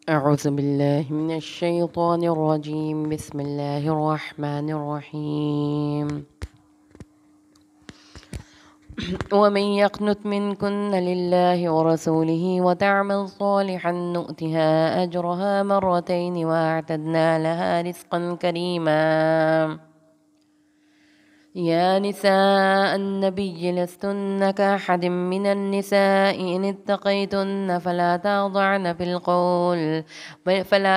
أعوذ بالله من الشيطان الرجيم. بسم الله الرحمن الرحيم. ومن يقنت منكن لله ورسوله وتعمل صالحا نؤتها أجرها مرتين وأعتدنا لها رزقا كريما. يا نساء النبي لستن كأحد من النساء إن اتقيتن فلا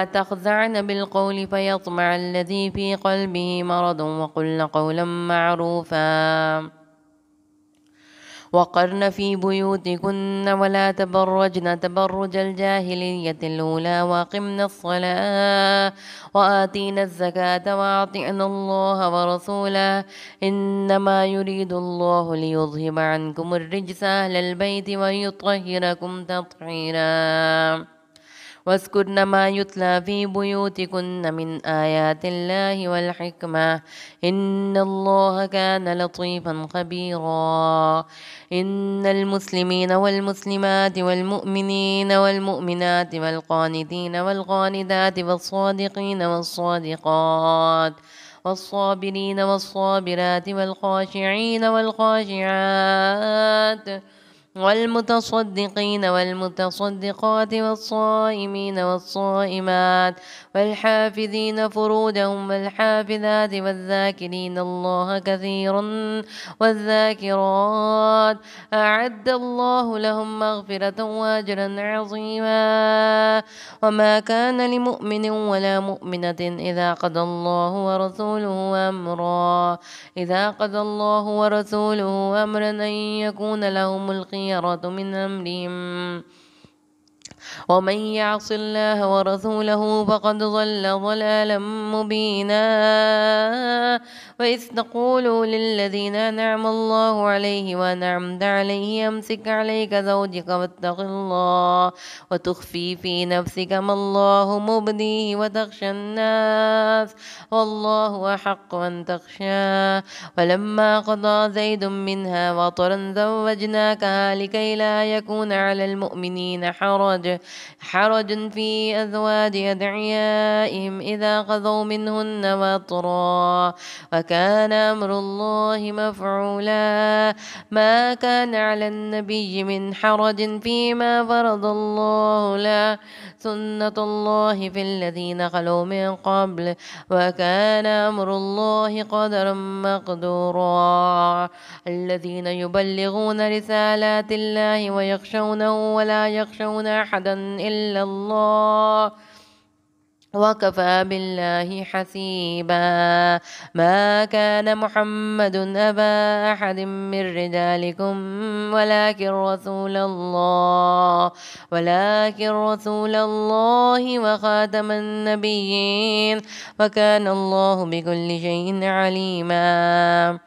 تخزعن بالقول فيطمع الذي في قلبه مرض وقلن قولا معروفا وقرن في بيوتكن ولا تبرجن تبرج الجاهلية الأولى وأقمنا الصلاة وآتينا الزكاة وأطعنا الله ورسوله إنما يريد الله ليذهب عنكم الرجس أهل البيت ويطهركم تطهيرا. واذكرن ما يتلى في بيوتكن من آيات الله والحكمة إن الله كان لطيفا خبيرا. إن المسلمين والمسلمات والمؤمنين والمؤمنات والقانتين والقانتات والصادقين والصادقات والصابرين والصابرات والخاشعين والخاشعات والمتصدقين والمتصدقات والصائمين والصائمات والحافظين فروجهم والحافظات والذاكرين الله كثيرا والذاكرات أعد الله لهم مغفرة وأجرا عظيما. وما كان لمؤمن ولا مؤمنة إذا قضى الله ورسوله أمرا أن يكون لهم الخيرة من أمرهم ومن يعص الله ورسوله فقد ضل ضلالا مبينا. وإذ تقول للذين أنعم الله عليه وأنعمت عليه أمسك عليك زوجك واتق الله وتخفي في نفسك ما الله مبديه وتخشى الناس والله أحق أن تخشاه. ولما قضى زيد منها وطرا زوجناكها لكي لا يكون على المؤمنين حرج في أزواج أدعيائهم إذا قضوا منهن وطرا وكان أمر الله مفعولا. ما كان على النبي من حرج فيما فرض الله له سنة الله في الذين خلوا من قبل وكان أمر الله قدرا مقدورا. الذين يبلغون رسالات الله ويخشونه ولا يخشون أحدا إلا الله وكفى بالله حسيبا. ما كان محمد أبا أحد من رجالكم ولكن رسول الله وخاتم النبيين وكان الله بكل شيء عليما.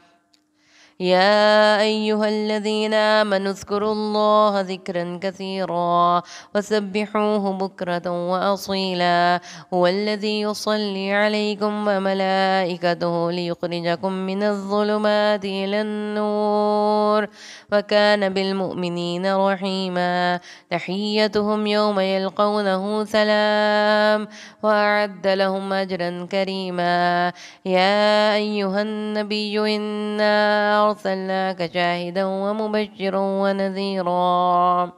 يا أيها الذين آمنوا اذكروا الله ذكرا كثيرا وسبحوه بكرة وأصيلا. هو الذي يصلي عليكم وملائكته ليخرجكم من الظلمات إلى النور وكان بالمؤمنين رحيما. تحيتهم يوم يلقونه سلام وأعد لهم أجرا كريما. يا أيها النبي إنا أرسلناك شاهدا ومبشرا ونذيرا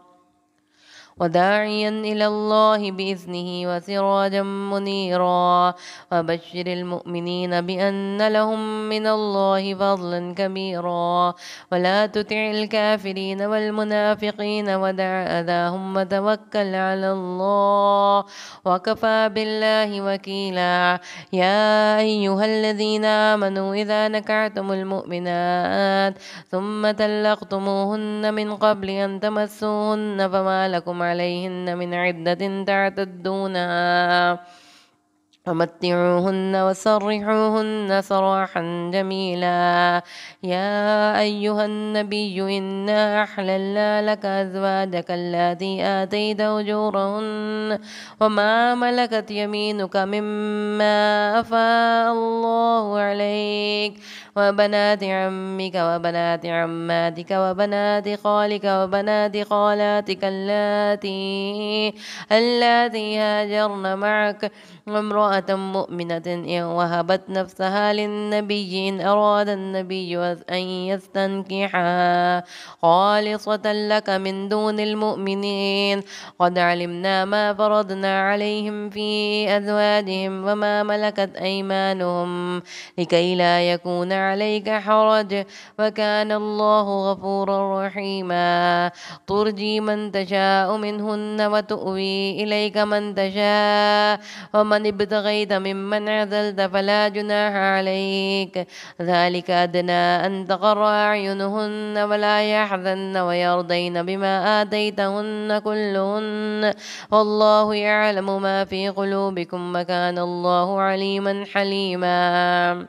وداعيا إلى الله بإذنه وسراجا منيرا. وبشر المؤمنين بأن لهم من الله فضلا كبيرا ولا تطع الكافرين والمنافقين ودع أذاهم وتوكل على الله وكفى بالله وكيلا. يا أيها الذين آمنوا إذا نكحتم المؤمنات ثم طلقتموهن من قبل أن تمسوهن فما لكم عليهن من عدة تعتدونها ومتعوهن وسرحوهن سراحا جميلا. يا أيها النبي إنا أحللنا لك أزواجك اللاتي آتيت أجورهن وما ملكت يمينك مما أفاء الله عليك وبنات عمك وبنات عماتك وبنات خالك وبنات خالاتك اللاتي هاجرن معك وامرأة مؤمنة إن وهبت نفسها للنبي إن أراد النبي أن يستنكحها خالصة لك من دون المؤمنين. قد علمنا ما فرضنا عليهم في أزواجهم وما ملكت أيمانهم لكي لا يكون عليك حرج وكان الله غفورا رحيما. ترجي من تشاء منهن وتؤوي إليك من تشاء ومن ابتغيت ممن عزلت فلا جناح عليك ذلك أدنى أن تقر أعينهن ولا يحزن ويرضين بما آتيتهن كلهن والله يعلم ما في قلوبكم وكان الله عليما حليما.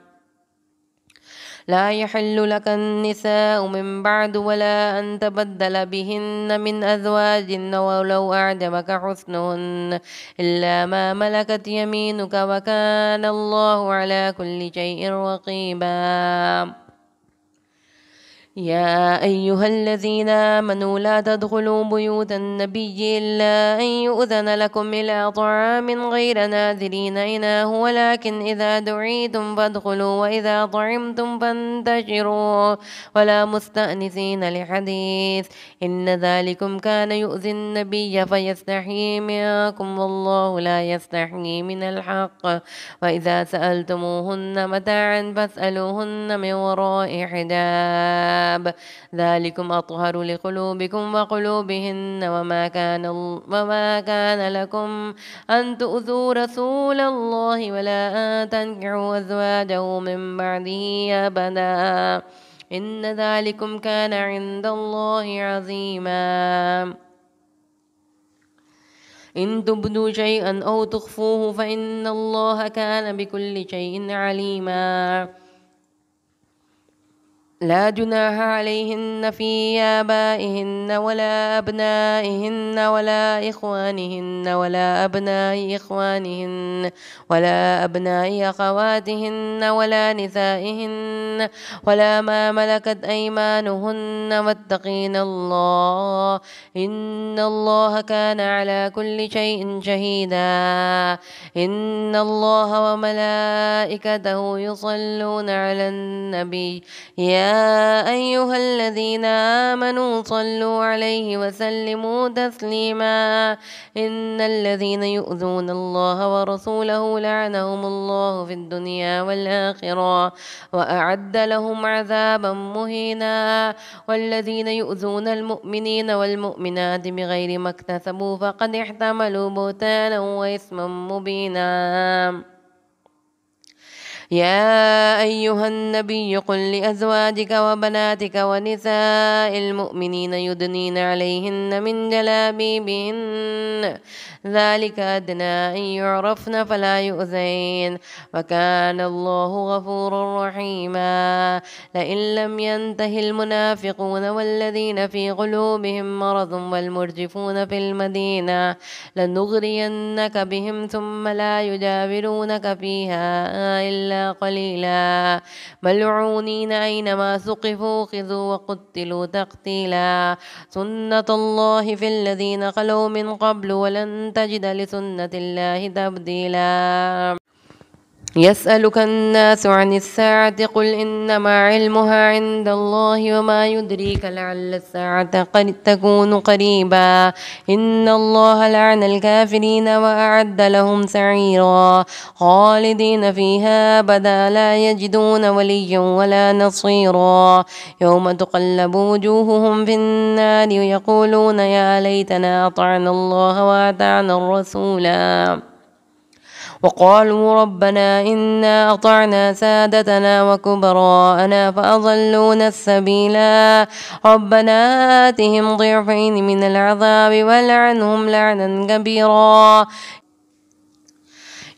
لا يحل لك النساء من بعد ولا أن تبدل بهن من أزواج ولو أعجبك حسنهن إلا ما ملكت يمينك وكان الله على كل شيء رقيبا. يا أيها الذين آمنوا لا تدخلوا بيوت النبي إلا أن يؤذن لكم إلى طعام غير ناظرين إناه ولكن إذا دعيتم فادخلوا وإذا طعمتم فانتشروا ولا مستأنسين لحديث إن ذلكم كان يؤذي النبي فيستحيي منكم والله لا يستحيي من الحق. وإذا سألتموهن متاعا فاسألوهن من وراء حجاب ذلكم أطهر لقلوبكم وقلوبهن وما كان لكم أن تؤذوا رسول الله ولا أن تنكحوا أزواجه من بعده أبدا إن ذلكم كان عند الله عظيما. إن تبدوا شيئا أو تخفوه فإن الله كان بكل شيء عليما. لا جناح عليهن في آبائهن ولا أبنائهن ولا إخوانهن ولا أبناء إخوانهن ولا أبناء أخواتهن ولا نسائهن ولا ما ملكت أيمانهن واتقين الله إن الله كان على كل شيء شهيدا. إن الله وملائكته يصلون على النبي يا أيها الذين آمنوا صلوا عليه وسلموا تسليما. إن الذين يؤذون الله ورسوله لعنهم الله في الدنيا والآخرة وأعد لهم عذابا مهينا. والذين يؤذون المؤمنين والمؤمنات بغير ما اكتسبوا فقد احتملوا بهتانا وإثما مبينا. يا أيها النبي قل لأزواجك وبناتك ونساء المؤمنين يدنين عليهن من جلابيبهن ذلك أدنى أن يعرفن فلا يؤذين وكان الله غفورا رحيما. لئن لم ينته المنافقون والذين في قلوبهم مرض والمرجفون في المدينة لنغرينك بهم ثم لا يجاورونك فيها إلا قليلا ملعونين أينما ثقفوا خذوا وقتلوا تقتيلا. سنة الله في الذين خلوا من قبل ولن تجد لسنة الله تبديلا. يسألك الناس عن الساعة قل إنما علمها عند الله وما يدريك لعل الساعة قد تكون قريبا. إن الله لعن الكافرين وأعد لهم سعيرا خالدين فيها أبدا لا يجدون وليا ولا نصيرا. يوم تقلب وجوههم في النار يقولون يا ليتنا أطعنا الله وأطعنا الرسولا وقالوا ربنا إنا أطعنا سادتنا وكبراءنا فأضلونا السبيلا. ربنا آتهم ضعفين من العذاب والعنهم لعنا كبيرا.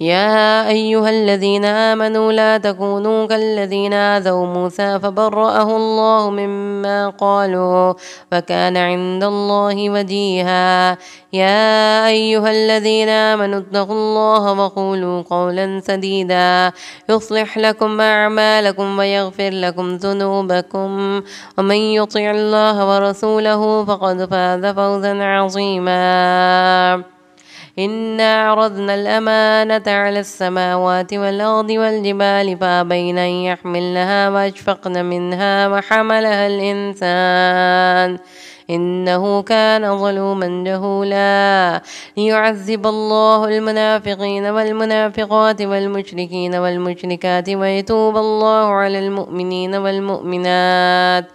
يا أيها الذين آمنوا لا تكونوا كالذين آذوا موسى فبرأه الله مما قالوا وكان عند الله وجيها. يا أيها الذين آمنوا اتقوا الله وقولوا قولا سديدا يصلح لكم أعمالكم ويغفر لكم ذنوبكم ومن يطع الله ورسوله فقد فاز فوزا عظيما. إنا عرضنا الأمانة على السماوات والأرض والجبال فأبين أن يحملنها وأشفقن منها وحملها الإنسان إنه كان ظلوما جهولا. ليعذب الله المنافقين والمنافقات والمشركين والمشركات ويتوب الله على المؤمنين والمؤمنات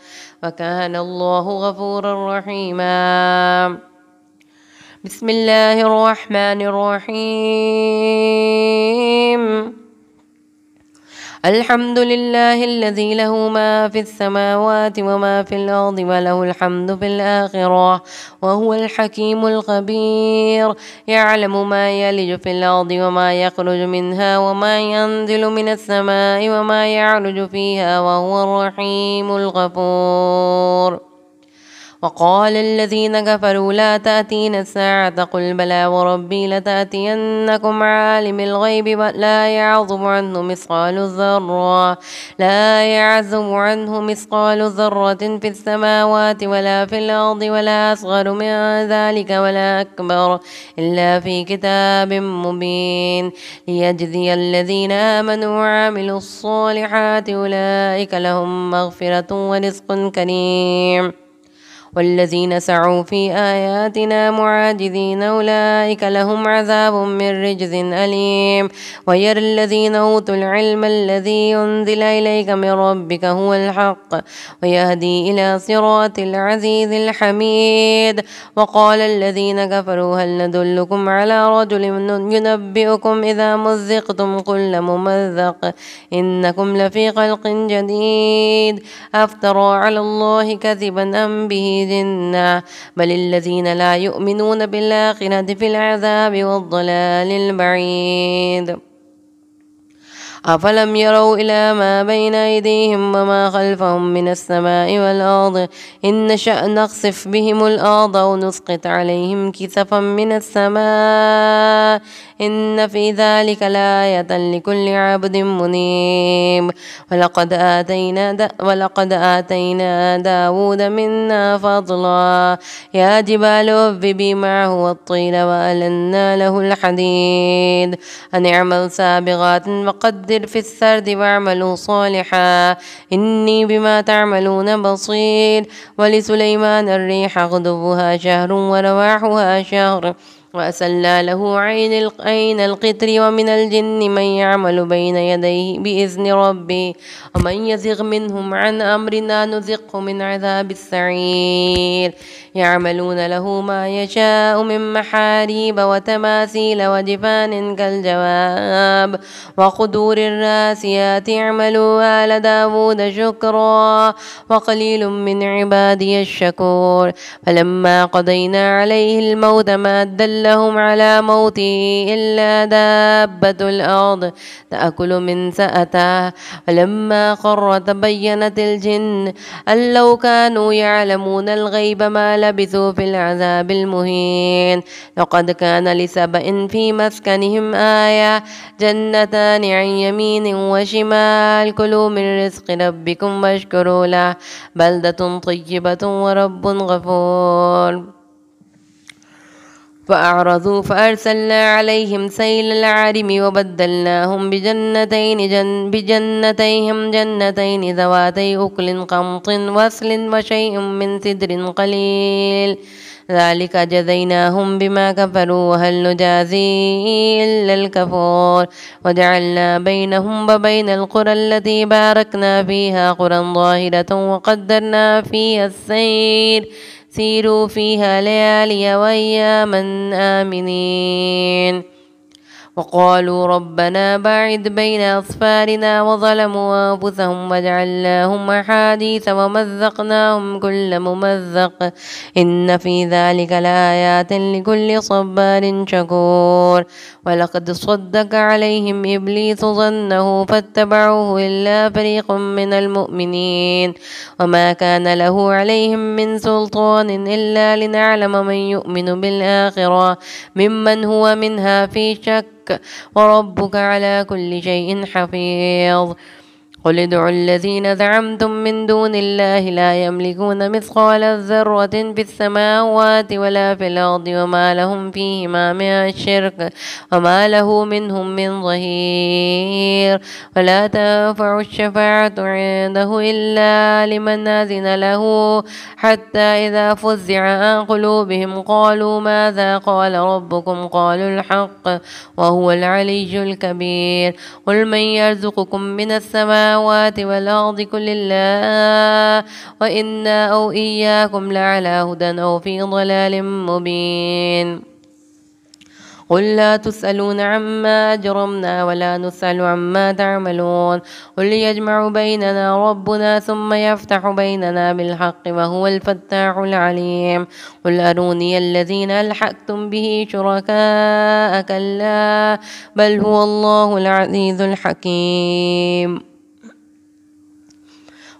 وكان الله غفورا رحيما. بسم الله الرحمن الرحيم. الحمد لله الذي له ما في السماوات وما في الأرض وله الحمد في الآخرة وهو الحكيم الخبير. يعلم ما يلج في الأرض وما يخرج منها وما ينزل من السماء وما يعرج فيها وهو الرحيم الغفور. وقال الذين كفروا لا تأتينا الساعة قل بلى وربي لتأتينكم عالم الغيب لا يعزب عنه مثقال ذرة في السماوات ولا في الأرض ولا أصغر من ذلك ولا أكبر إلا في كتاب مبين ليجزي الذين آمنوا وعملوا الصالحات أولئك لهم مغفرة ورزق كريم. والذين سعوا في آياتنا معاجزين أولئك لهم عذاب من رجز أليم. ويرى الذين أوتوا العلم الذي أنزل إليك من ربك هو الحق ويهدي إلى صراط العزيز الحميد. وقال الذين كفروا هل ندلكم على رجل ينبئكم إذا مزقتم كل ممزق إنكم لفي خلق جديد أفترى على الله كذبا أم به جنة بل الذين لا يؤمنون بالآخرة في العذاب والضلال البعيد. أفلم يروا إلى ما بين أيديهم وما خلفهم من السماء والأرض إن نشأ نخسف بهم الأرض أو نسقط عليهم كسفا من السماء إن في ذلك لآية لكل عبد منيب. ولقد آتينا داود منا فضلا يا جبال أوبي معه والطين وألنا له الحديد أن اعمل سابغات وقدر في السرد واعملوا صالحا إني بما تعملون بصير. ولسليمان الريح غدوها شهر ورواحها شهر وأسلنا له عين القطر ومن الجن من يعمل بين يديه بإذن ربي ومن يزغ منهم عن أمرنا نذقه من عذاب السعير. يعملون له ما يشاء من محاريب وتماثيل وجفان كالجواب وقدور الراسيات اعملوا آل داود شكرا وقليل من عبادي الشكور. فلما قضينا عليه الموت ما دلهم على موته إلا دابة الأرض تأكل من سأته ولما خر تبينت الجن أن لو كانوا يعلمون الغيب ما لبثوا في العذاب المهين. لقد كان لسبأ في مسكنهم آية جنتان عن يمين وشمال كلوا من رزق ربكم واشكروا له بلدة طيبة ورب غفور. فأعرضوا فأرسلنا عليهم سيل العرم وبدلناهم بجنتيهم جنتين ذواتي أكل قمط وصل وشيء من سدر قليل ذلك جزيناهم بما كفروا وهل نجازي إلا الكفور. وجعلنا بينهم وبين القرى التي باركنا فيها قرى ظاهرة وقدرنا فيها السير سيروا فيها ليالي وأياما آمنين. وقالوا ربنا باعد بين أصفارنا وظلموا أنفسهم وجعلناهم أحاديث ومزقناهم كل ممزق إن في ذلك لآيات لكل صبار شكور ولقد صدق عليهم إبليس ظنه فاتبعوه إلا فريق من المؤمنين وما كان له عليهم من سلطان إلا لنعلم من يؤمن بالآخرة ممن هو منها في شك وربك على كل شيء حفيظ قل ادعوا الذين زعمتم من دون الله لا يملكون مثقال ذرة في السماوات ولا في الأرض وما لهم فيهما من الشرك وما له منهم من ظهير ولا تنفع الشفاعة عنده إلا لمن أذن له حتى إذا فزع عن قلوبهم قالوا ماذا قال ربكم قالوا الحق وهو العلي الكبير قل من يرزقكم من السماوات والأرض كل الله وإنا أو إياكم لعلى هدى أو في ضلال مبين قل لا تسألون عما أجرمنا ولا نسأل عما تعملون قل يجمع بيننا ربنا ثم يفتح بيننا بالحق وهو الفتاح العليم قل أروني الذين ألحقتم به شركاء كلا بل هو الله العزيز الحكيم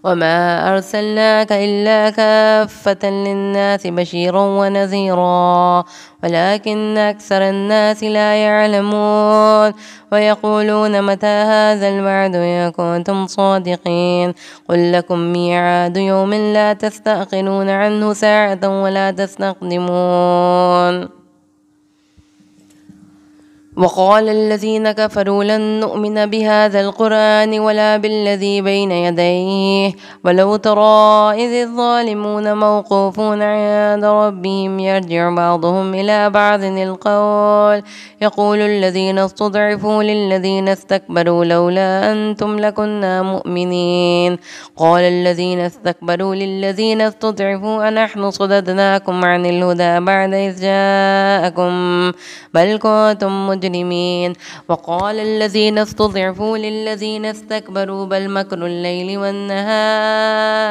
وما أرسلناك إلا كافة للناس بشيرا ونذيرا ولكن أكثر الناس لا يعلمون ويقولون متى هذا الوعد إن كنتم صادقين قل لكم ميعاد يوم لا تستأخرون عنه ساعة ولا تستقدمون وقال الذين كفروا لن نؤمن بهذا القرآن ولا بالذي بين يديه ولو ترى إذ الظالمون موقوفون عند ربهم يرجع بعضهم إلى بعض القول يقول الذين استضعفوا للذين استكبروا لولا أنتم لكنا مؤمنين قال الذين استكبروا للذين استضعفوا أنحن صددناكم عن الهدى بعد إذ جاءكم بل كنتم مجرمين وقال الذين استضعفوا للذين استكبروا بل مكر الليل والنهار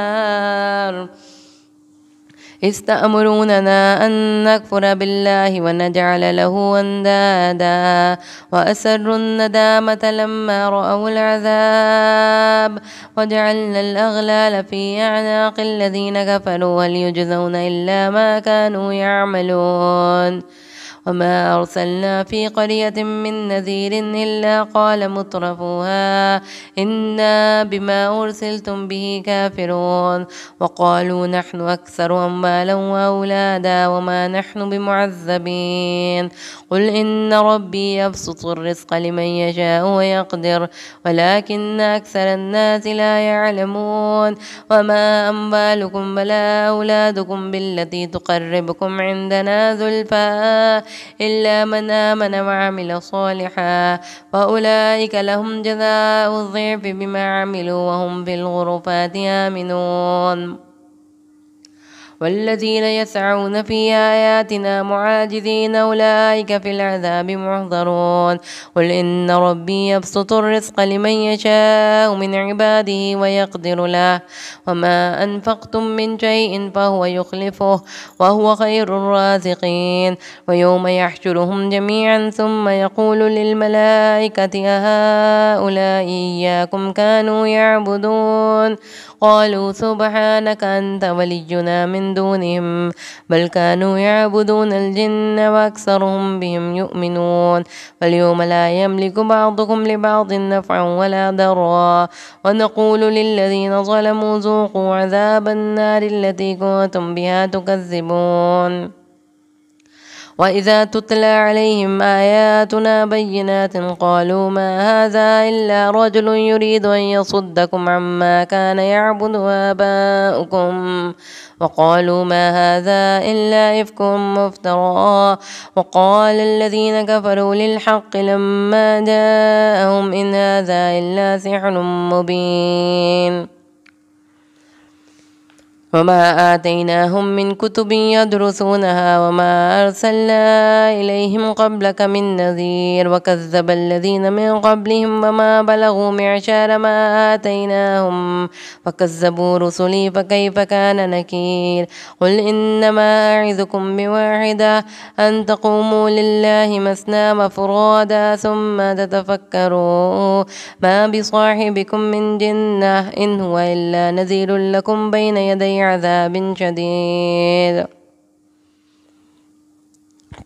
إذ تأمروننا أن نكفر بالله ونجعل له أندادا وأسروا الندامة لما رأوا العذاب وجعلنا الأغلال في أعناق الذين كفروا هل يجزون إلا ما كانوا يعملون وما أرسلنا في قرية من نذير إلا قال مترفوها إنا بما أرسلتم به كافرون وقالوا نحن أكثر أموالا وأولادا وما نحن بمعذبين قل إن ربي يبسط الرزق لمن يشاء ويقدر ولكن أكثر الناس لا يعلمون وما أموالكم ولا أولادكم بالتي تقربكم عندنا زلفى إلا من آمن وعمل صالحا وأولئك لهم جزاء الضعف بما عملوا وهم في الغرفات آمنون والذين يسعون في آياتنا معاجزين أولئك في العذاب محضرون قل إن ربي يبسط الرزق لمن يشاء من عباده ويقدر له وما أنفقتم من شيء فهو يخلفه وهو خير الرازقين ويوم يحشرهم جميعا ثم يقول للملائكة أهؤلاء إياكم كانوا يعبدون قالوا سبحانك أنت ولينا من دونهم بل كانوا يعبدون الجن وأكثرهم بهم يؤمنون واليوم لا يملك بعضكم لبعض نفعا ولا ضرا ونقول للذين ظلموا ذوقوا عذاب النار التي كنتم بها تكذبون وإذا تتلى عليهم آياتنا بينات قالوا ما هذا إلا رجل يريد أن يصدكم عما كان يعبد آباؤكم وقالوا ما هذا إلا إفك مفترى وقال الذين كفروا للحق لما جاءهم إن هذا إلا سحر مبين وما آتيناهم من كتب يدرسونها وما أرسلنا إليهم قبلك من نذير وكذب الذين من قبلهم وما بلغوا معشار ما آتيناهم فكذبوا رسلي فكيف كان نكير قل إنما أعظكم بواحدة أن تقوموا لله مثنى وفرادا ثم تتفكروا ما بصاحبكم من جنة إن هو إلا نذير لكم بين يدي عذاب شديد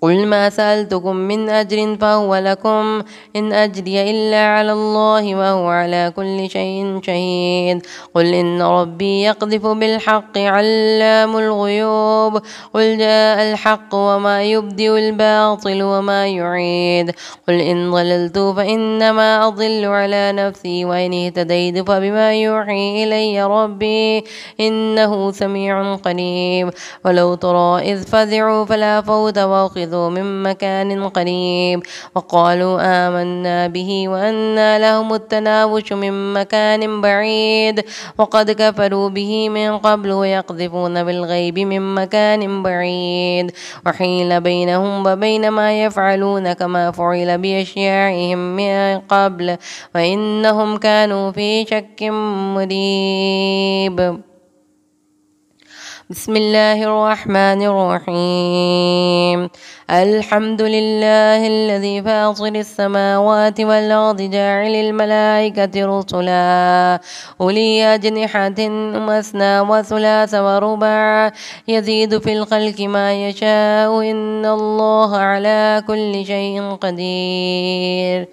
قل ما سألتكم من أجر فهو لكم إن أجري إلا على الله وهو على كل شيء شهيد قل إن ربي يقذف بالحق علام الغيوب قل جاء الحق وما يبدئ الباطل وما يعيد قل إن ضللت فإنما أضل على نفسي وإن اهتديت فبما يوحي إلي ربي إنه سميع قريب ولو ترى إذ فزعوا فلا فوت وأخذوا من مكان قريب وقالوا آمنا به وأنى لهم التناوش من مكان بعيد وقد كفروا به من قبل ويقذفون بالغيب من مكان بعيد وحيل بينهم وبين ما يفعلون كما فعل بأشياعهم من قبل وإنهم كانوا في شك مريب بسم الله الرحمن الرحيم الحمد لله الذي فاطر السماوات والأرض جاعل الملائكة رسلا أولي أجنحة مثنى وثلاث ورباع يزيد في الخلق ما يشاء إن الله على كل شيء قدير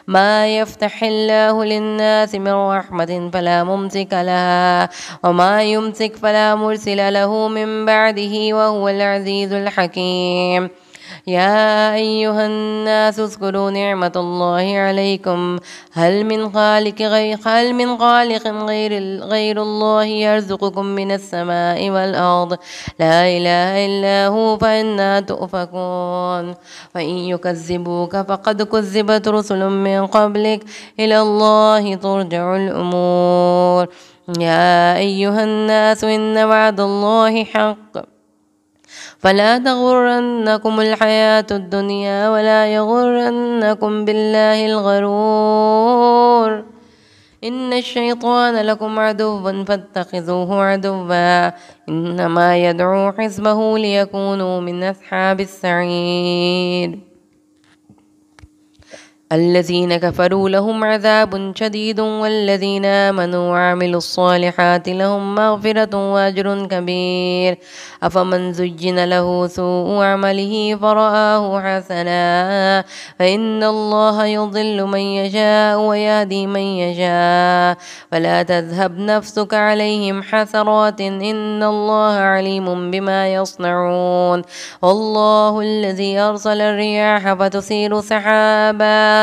ما يفتح الله للناس من رحمة فلا ممسك لها وما يمسك فلا مرسل له من بعده وهو العزيز الحكيم يا أيها الناس اذكروا نعمة الله عليكم هل من خالق غير الله يرزقكم من السماء والأرض لا إله إلا هو فأنا تؤفكون فإن يكذبوك فقد كذبت رسل من قبلك إلى الله ترجع الأمور يا أيها الناس إن وعد الله حق فلا تغرنكم الحياة الدنيا ولا يغرنكم بالله الغرور إن الشيطان لكم عدو فاتخذوه عدوا إنما يدعو حزبه ليكونوا من أصحاب السعير الذين كفروا لهم عذاب شديد والذين آمنوا وعملوا الصالحات لهم مغفرة وأجر كبير أفمن زين له سوء عمله فرآه حسنا فإن الله يضل من يشاء ويهدي من يشاء فلا تذهب نفسك عليهم حسرات إن الله عليم بما يصنعون والله الذي أرسل الرياح فتثير سحابا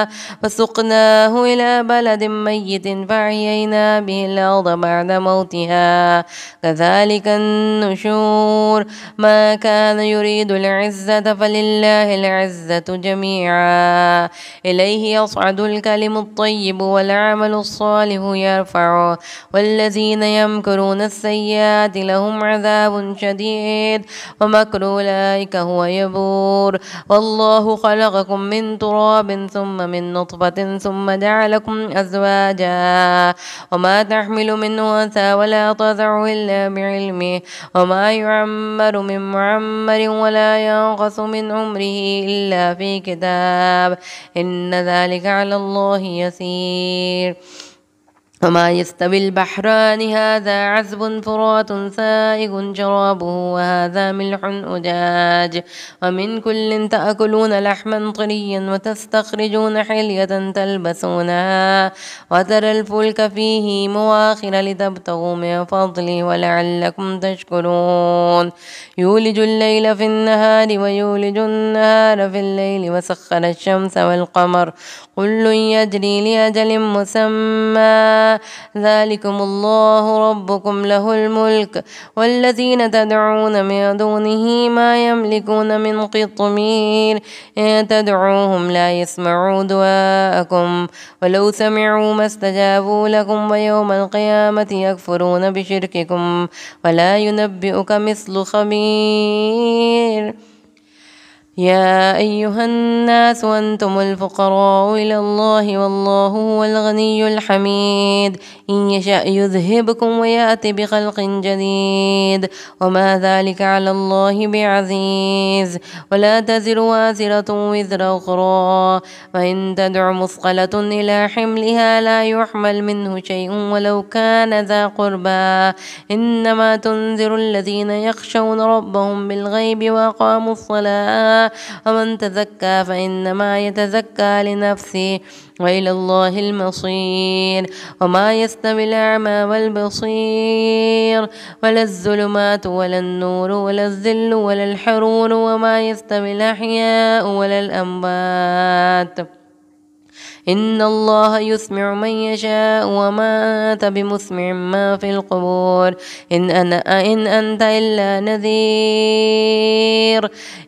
فسقناه إلى بلد ميت فأحيينا به الأرض بعد موتها كذلك النشور ما كان يريد العزة فلله العزة جميعا إليه يصعد الكلم الطيب والعمل الصالح يرفعه والذين يمكرون السيئات لهم عذاب شديد ومكر أولئك هو يبور والله خلقكم من تراب ثم من نطفة ثم جعلكم أزواجا وما تحمل من أنثى ولا تضع إلا بعلمه وما يعمر من معمر ولا ينقص من عمره إلا في كتاب إن ذلك على الله يسير وما يستوي البحران هذا عذب فرات سائغ شرابه وهذا ملح أجاج ومن كل تأكلون لحما طريا وتستخرجون حلية تلبسونها وترى الفلك فيه مواخر لتبتغوا من فضله ولعلكم تشكرون يولج الليل في النهار ويولج النهار في الليل وسخر الشمس والقمر كل يجري لأجل مسمى ذلكم الله ربكم له الملك والذين تدعون من دونه ما يملكون من قطمير إن تدعوهم لا يسمعوا دعاءكم ولو سمعوا ما استجابوا لكم ويوم القيامة يكفرون بشرككم ولا ينبئك مثل خبير. يا أيها الناس أنتم الفقراء إلى الله والله هو الغني الحميد إن يشأ يذهبكم ويأتي بخلق جديد وما ذلك على الله بعزيز ولا تزر وازرة وزر أخرى وإن تدع مثقلة إلى حملها لا يحمل منه شيء ولو كان ذا قربى إنما تنذر الذين يخشون ربهم بالغيب وأقاموا الصلاة ومن تزكى فإنما يتزكى لنفسه وإلى الله المصير وما يستوي الأعمى والبصير ولا الظلمات ولا النور ولا الظل ولا الحرور وما يستوي الأحياء ولا الأموات إن الله يسمع من يشاء وما أنت بمسمع ما في القبور إن أنت إلا نذير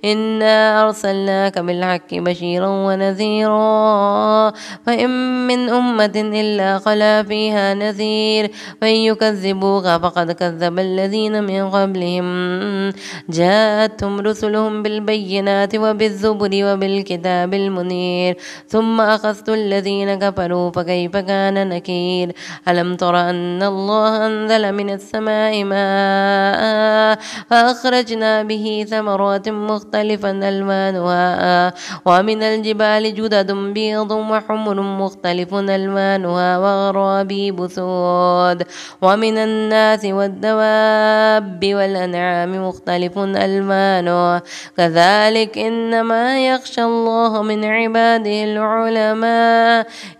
إنا أرسلناك بالحق بشيرا ونذيرا فإن من أمة إلا خلا فيها نذير وإن يكذبوك فقد كذب الذين من قبلهم جاءتهم رسلهم بالبينات وبالزبر وبالكتاب المنير ثم أخذت الذين كفروا فكيف كان نكير ألم تر أن الله أنزل من السماء ماء فأخرجنا به ثمرات مختلفا ألوانها ومن الجبال جدد بيض وحمر مختلف ألوانها وغرابيب سود ومن الناس والدواب والأنعام مختلف ألوانه كذلك إنما يخشى الله من عباده العلماء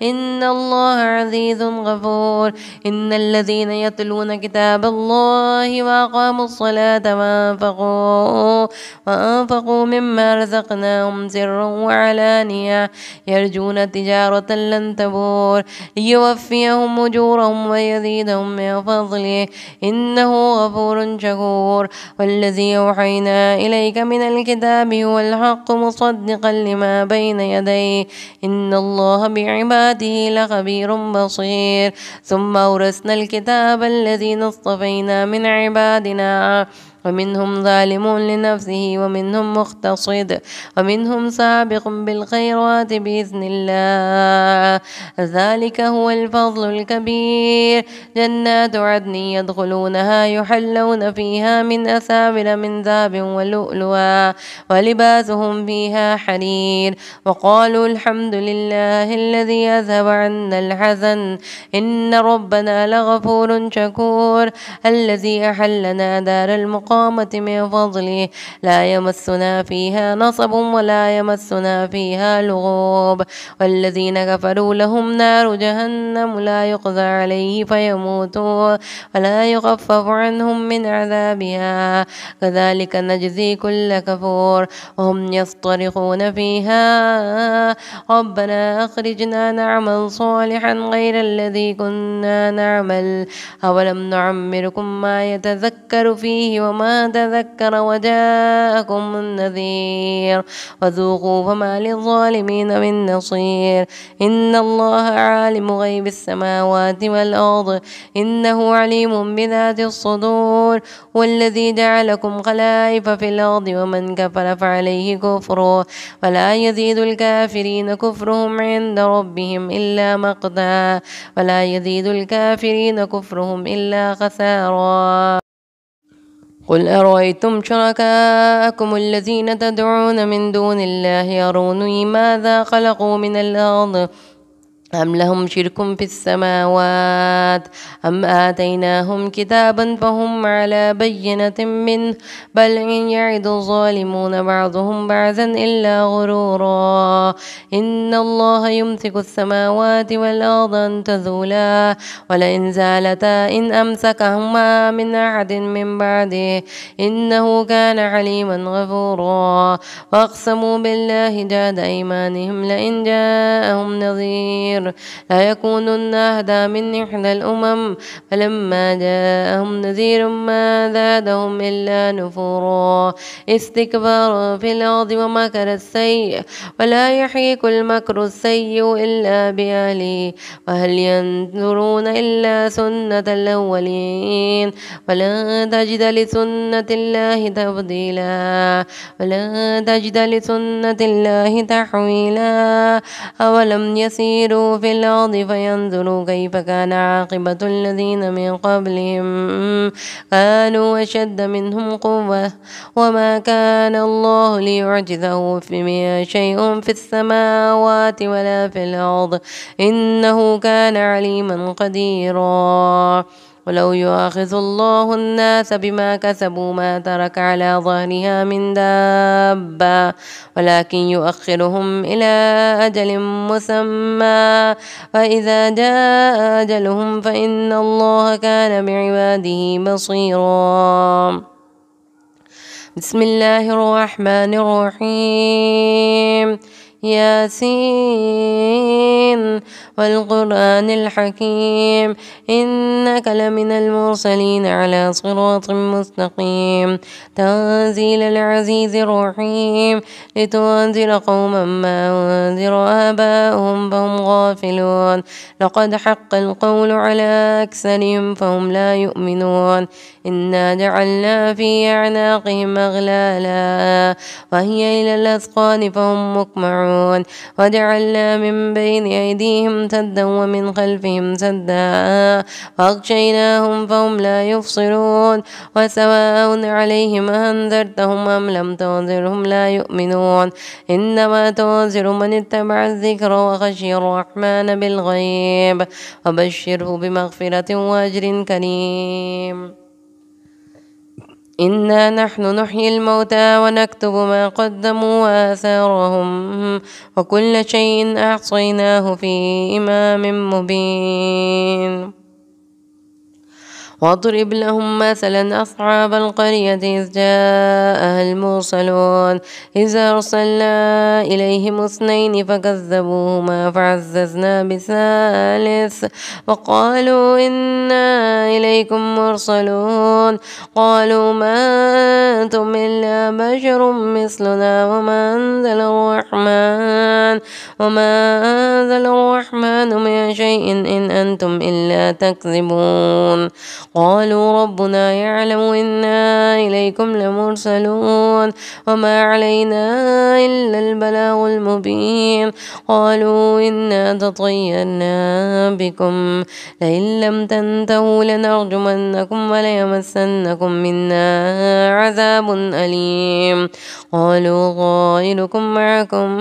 إن الله عزيز غفور إن الذين يتلون كتاب الله وأقاموا الصلاة وأنفقوا مما رزقناهم سرا وعلانية يرجون تجارة لن تبور ليوفيهم أجورهم ويزيدهم من فضله إنه غفور شكور والذي أوحينا إليك من الكتاب هو الحق مصدقا لما بين يديه إن الله بعباده لخبير بصير ثم أورثنا الكتاب الذين اصطفينا من عبادنا ومنهم ظالم لنفسه ومنهم مقتصد ومنهم سابق بالخيرات بإذن الله ذلك هو الفضل الكبير جنات عدن يدخلونها يحلون فيها من أساور من ذهب ولؤلؤا ولباسهم فيها حرير وقالوا الحمد لله الذي أذهب عنا الحزن إن ربنا لغفور شكور الذي أحلنا دار المقامة من فضله لا يمسنا فيها نصب ولا يمسنا فيها لغوب والذين كفروا لهم نار جهنم لا يقضى عليه فيموتوا ولا يخفف عنهم من عذابها كذلك نجزي كل كفور وهم يصطرخون فيها ربنا أخرجنا نعمل صالحا غير الذي كنا نعمل أولم نعمركم ما يتذكر فيه وما تذكر وجاءكم النذير وذوقوا فما للظالمين من نصير إن الله عالم غيب السماوات والأرض إنه عليم بذات الصدور والذي جعلكم خلائف في الأرض ومن كفر فعليه كفره ولا يزيد الكافرين كفرهم عند ربهم إلا مقتا ولا يزيد الكافرين كفرهم إلا خسارا قل أرأيتم شركاءكم الذين تدعون من دون الله أروني ماذا خلقوا من الأرض أم لهم شرك في السماوات أم آتيناهم كتابا فهم على بينة منه بل إن يعد الظالمون بعضهم بعضا إلا غرورا إن الله يمسك السماوات والأرض أن تزولا ولئن زالتا إن أمسكهما من أحد من بعده إنه كان عليما غفورا وأقسموا بالله جهد أيمانهم لئن جاءهم نذير نذير لا يكونن أهدى من إحدى الأمم فلما جاءهم نذير ما زادهم إلا نفورا استكبارا في الأرض ومكر السيء ولا يحيق المكر السيء إلا بأهله وهل ينظرون إلا سنة الأولين ولا تجد لسنة الله تبديلا ولا تجد لسنة الله تحويلا أولم يسيروا في الأرض فينظروا كيف كان عاقبة الذين من قبلهم كانوا أشد منهم قوة وما كان الله ليعجزه في شيء في السماوات ولا في الأرض إنه كان عليما قديرا ولو يؤاخذ الله الناس بما كسبوا ما ترك على ظهرها من دابة ولكن يؤخرهم إلى أجل مسمى فإذا جاء أجلهم فإن الله كان بعباده بصيرا بسم الله الرحمن الرحيم ياسين والقرآن الحكيم إنك لمن المرسلين على صراط مستقيم تنزيل العزيز الرحيم لتنذر قوما ما أنذر آباؤهم فهم غافلون لقد حق القول على أكثرهم فهم لا يؤمنون إنا جعلنا في أعناقهم أغلالا وهي إلى الأذقان فهم مقمعون وجعلنا من بين أيديهم سدا ومن خلفهم سدا فأغشيناهم فهم لا يبصرون وسواء عليهم أنذرتهم أم لم تنذرهم لا يؤمنون إنما تنذر من اتبع الذكر وخشي الرحمن بالغيب وبشره بمغفرة وأجر كريم إنا نحن نحيي الموتى ونكتب ما قدموا وآثارهم وكل شيء أحصيناه في إمام مبين واضرب لهم مثلا أصحاب القرية إذ جاءها المرسلون إذ أرسلنا إليهم اثنين فكذبوهما فعززنا بثالث وقالوا إنا إليكم مرسلون قالوا ما أنتم إلا بشر مثلنا وما أنزل الرحمن من شيء إن أنتم إلا تكذبون قالوا ربنا يعلم إنا إليكم لمرسلون وما علينا إلا البلاغ المبين قالوا إنا تطيرنا بكم لئن لم تنتهوا لنرجمنكم وليمسنكم منا عذاب أليم قالوا طائركم معكم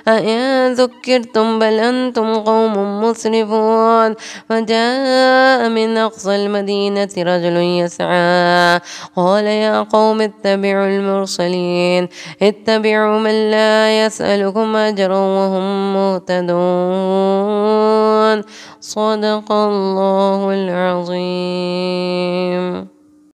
أئن ذكرتم بل أنتم قوم مسرفون وجاء من أقصى المدينة رجل يسعى قال يا قوم اتبعوا المرسلين اتبعوا من لا يسألكم أجرا وهم مهتدون صدق الله العظيم.